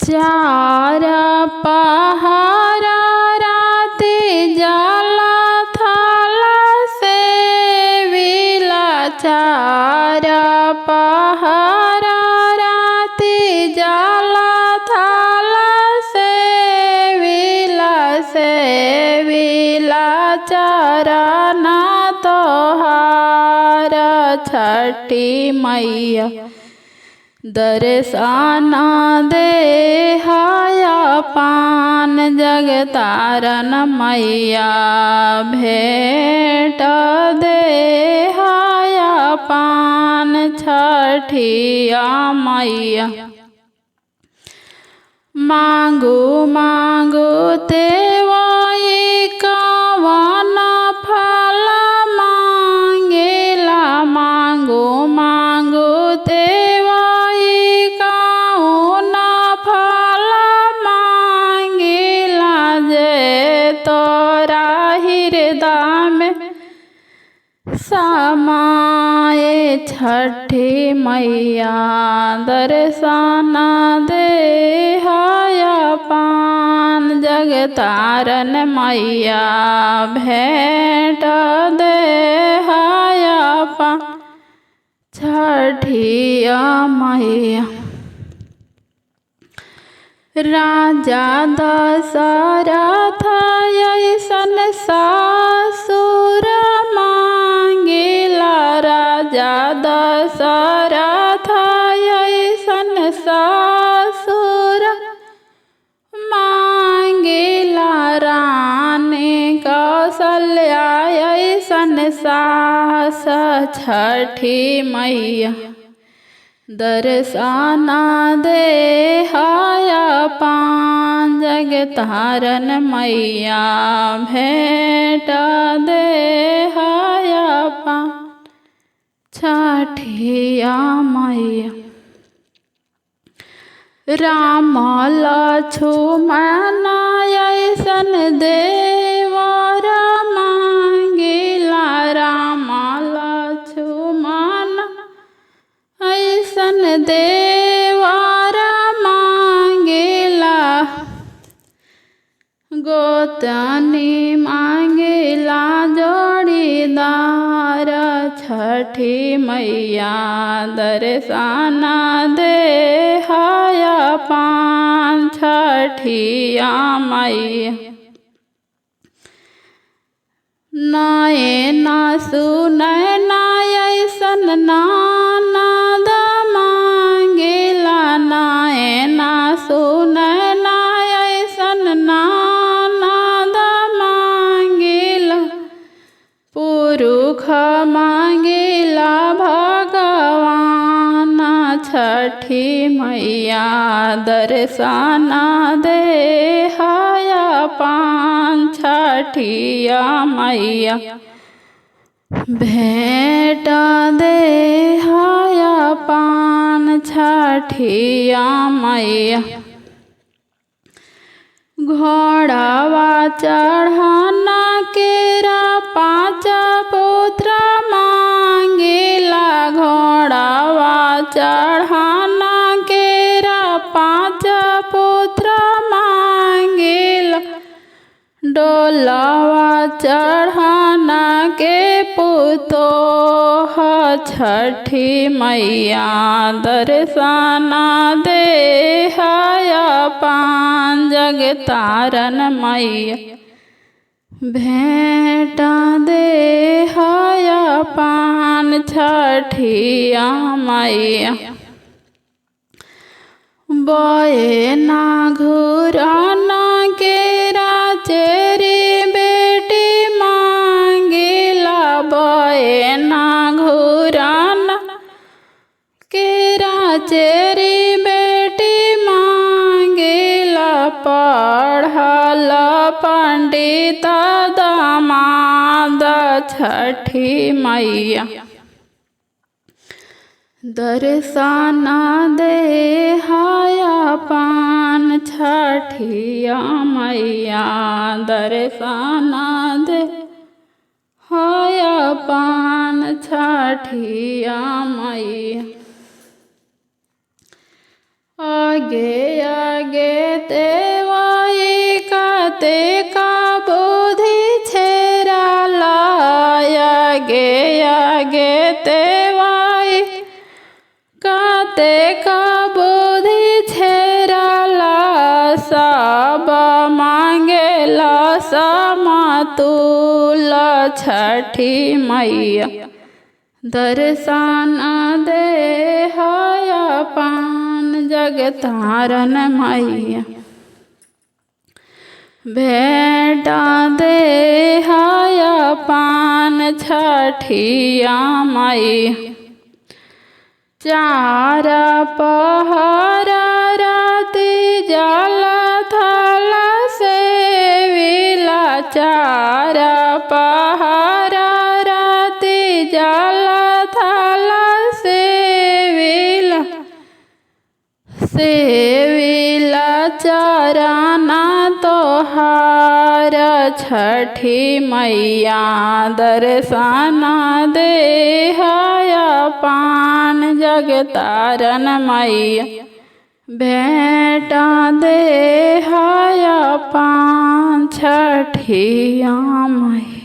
चार पहर राति जाला थाला से विला। चार पहर राति जाला थाला से विला चरण तोहार छठी मैया। दर्शन देहाया पान जगतारण मैया। भेंट देहाया पान छठिया मैया। मांगू मांगू तेवाई कवन फल मांगेला। मांगू मांगू तेवाई कवन फल मांगेला। जे तोरा हृदय में समाए छठी मैया। दर्शन देहाया पान जगतारण मैया। भेंट देहाया पान छठिया मैया। राजा दशरथ ऐसन सासुर मांगेला। राजा दशरथ ऐसन सासुर मांगेला। रानी कौशल्या ऐसन सास छठी मैया। दर्शन देहाया पान जगतारण मैया। भेंट देहाया पान छठिया मैया। राम लक्ष्मण ऐसन देवर मांगेला। राम लक्ष्मण ऐसन देवर मांगेला। गोतनी मांगेला जोड़ीदार छठी मैया। दर्शन देहाया पान छठिया मैया। नयन सुनैन ऐसन ननद मांगेला। नयन सुनैन ऐसन ननद मांगेला। पुरुष मांगेला भगवान छठी मैया। दर्शन देहाया पान छठिया मैया। भेंट देहाया पान छठिया मैया। घोड़ावा चढ़ाना केरा पाँच पुत्र मांगेला। घोड़ावा चढ़ाना केरा पाँच पुत्र मांगेला। डोलावा चढ़ाना के पुतोह छठी मैया। दर्शन देहाया पान जगतारण मैया। भेंट देहाया पान छठिया मैया। बोए ना घुराना केरा चेरी बेटी मांगेला। बोए ना घुराना केरा चेरी बेटी मांगेला। पढ़ल पंडित दामाद छठी मैया। दर्शन देहाया पान छठिया मैया। दर्शन देहाया पान छठिया मैया। आगे आगे तेवाई काते का बुद्धि छेराला आगे आगे तेवाई काते का बुद्धि छेराला सब मांगेला समतुल छठी मैया दर्शन दे हाया पान जगतारन मैया बेटा दे हाया पान छठिया मैया चार पहर राति जल थल से विला चार पहर राति जल थल से विला चरना तोहार छठी मैया दर्शन दे हाया पान जगतारन मैया बेटा दे हाया पान छठिया मैया।